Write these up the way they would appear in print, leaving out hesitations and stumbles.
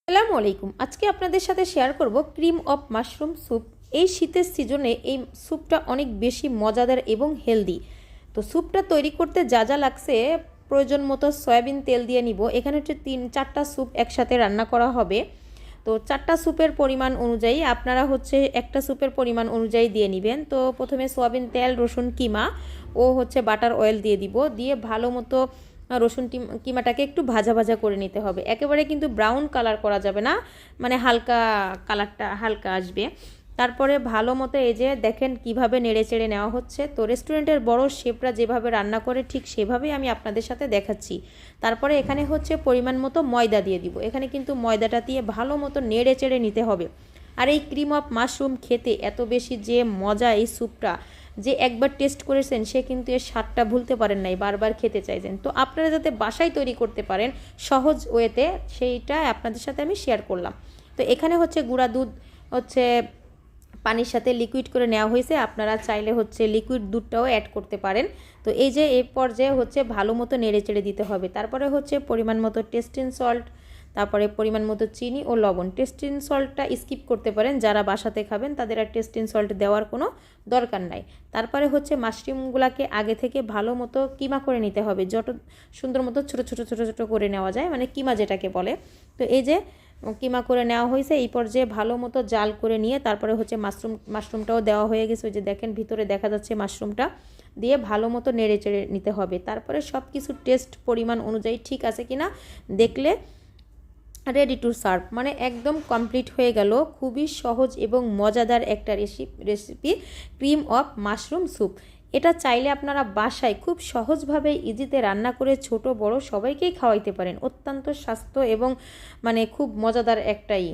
আসসালামু আলাইকুম। আজকে আপনাদের সাথে শেয়ার করব ক্রিম অফ মাশরুম স্যুপ। এই শীতের সিজনে এই স্যুপটা অনেক বেশি মজাদার এবং হেলদি। তো স্যুপটা তৈরি করতে যা যা লাগছে, প্রয়োজন মতো সয়াবিন তেল দিয়ে নিব। এখানে হচ্ছে 3-4টা স্যুপ একসাথে রান্না করা হবে। তো 4টা স্যুপের পরিমাণ অনুযায়ী আপনারা হচ্ছে একটা স্যুপের পরিমাণ অনুযায়ী দিয়ে নেবেন। তো প্রথমে সয়াবিন তেল, রসুন কিমা ও হচ্ছে বাটার অয়েল দিয়ে দিব। দিয়ে ভালো মতো রসুন কিমাটাকে একটু ভাজা ভাজা করে নিতে হবে। একেবারে কিন্তু ব্রাউন কালার করা যাবে না, মানে হালকা কালারটা হালকা আসবে। তারপরে ভালো মতো এই যে দেখেন কিভাবে নেড়ে চেড়ে নেওয়া হচ্ছে। তো রেস্টুরেন্টের বড় শেফরা যেভাবে রান্না করে ঠিক সেভাবেই আমি আপনাদের সাথে দেখাচ্ছি। তারপরে এখানে হচ্ছে পরিমাণ মতো ময়দা দিয়ে দিব। এখানে কিন্তু ময়দাটা দিয়ে ভালো মতো নেড়ে চেড়ে নিতে হবে। আর এই ক্রিম অফ মাশরুম খেতে এত বেশি যে মজা, এই স্যুপটা যে একবার টেস্ট করেছেন সে কিন্তু এর স্বাদটা ভুলতে পারেন নাই, বারবার খেতে চাইছেন। তো আপনারা যাতে বাসায় তৈরি করতে পারেন সহজ ওয়েতে, সেইটা আপনাদের সাথে আমি শেয়ার করলাম। তো এখানে হচ্ছে গুঁড়া দুধ হচ্ছে পানির সাথে লিকুইড করে নেওয়া হয়েছে। আপনারা চাইলে হচ্ছে লিকুইড দুধটাও অ্যাড করতে পারেন। তো এই যে এই পর্যায়ে হচ্ছে ভালো মতো নেড়ে চেড়ে দিতে হবে। তারপরে হচ্ছে পরিমাণ মতো টেস্টিং সল্ট, তারপরে পরিমাণ মতো চিনি ও লবণ। টেস্টিং সল্টটা স্কিপ করতে পারেন, যারা বাসাতে খাবেন তাদের আর টেস্টিং সল্ট দেওয়ার কোনো দরকার নাই। তারপরে হচ্ছে মাশরুমগুলোকে আগে থেকে ভালো মতো কিমা করে নিতে হবে, যত সুন্দর মতো ছোটো ছোটো ছোটো ছোটো করে নেওয়া যায়, মানে কিমা যেটাকে বলে। তো এই যে কিমা করে নেওয়া হয়েছে, এই পর্যায়ে ভালো মতো জাল করে নিয়ে তারপরে হচ্ছে মাশরুমটাও দেওয়া হয়ে গেছে। ওই যে দেখেন ভিতরে দেখা যাচ্ছে মাশরুমটা দিয়ে ভালো মতো নেড়ে চেড়ে নিতে হবে। তারপরে সব কিছু টেস্ট পরিমাণ অনুযায়ী ঠিক আছে কিনা দেখলে রেডি টু সার্ভ, মানে একদম কমপ্লিট হয়ে গেল। খুবই সহজ এবং মজাদার একটা recipe cream of mushroom soup. এটা চাইলে আপনারা বাসায় খুব সহজভাবে ইজিতে রান্না করে ছোট বড় সবাইকেই খাওয়াইতে পারেন। অত্যন্ত স্বাস্থ্য এবং মানে খুব মজাদার একটাই।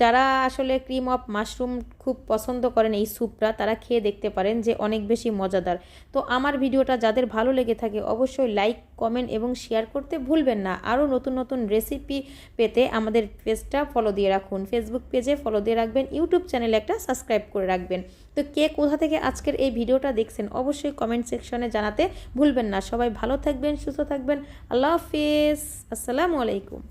যারা আসলে ক্রিম অফ মাশরুম খুব পছন্দ করেন এই স্যুপটা, তারা খেয়ে দেখতে পারেন যে অনেক বেশি মজাদার। তো আমার ভিডিওটা যাদের ভালো লেগে থাকে অবশ্যই লাইক, কমেন্ট এবং শেয়ার করতে ভুলবেন না। আরও নতুন নতুন রেসিপি পেতে আমাদের পেজটা ফলো দিয়ে রাখুন, ফেসবুক পেজে ফলো দিয়ে রাখবেন, ইউটিউব চ্যানেলে একটা সাবস্ক্রাইব করে রাখবেন। তো কে কোথা থেকে আজকের এই ভিডিওটা দেখছেন অবশ্যই কমেন্ট সেকশনে জানাতে ভুলবেন না। সবাই ভালো থাকবেন, সুস্থ থাকবেন। আল্লাহ হাফিজ, আসসালামু আলাইকুম।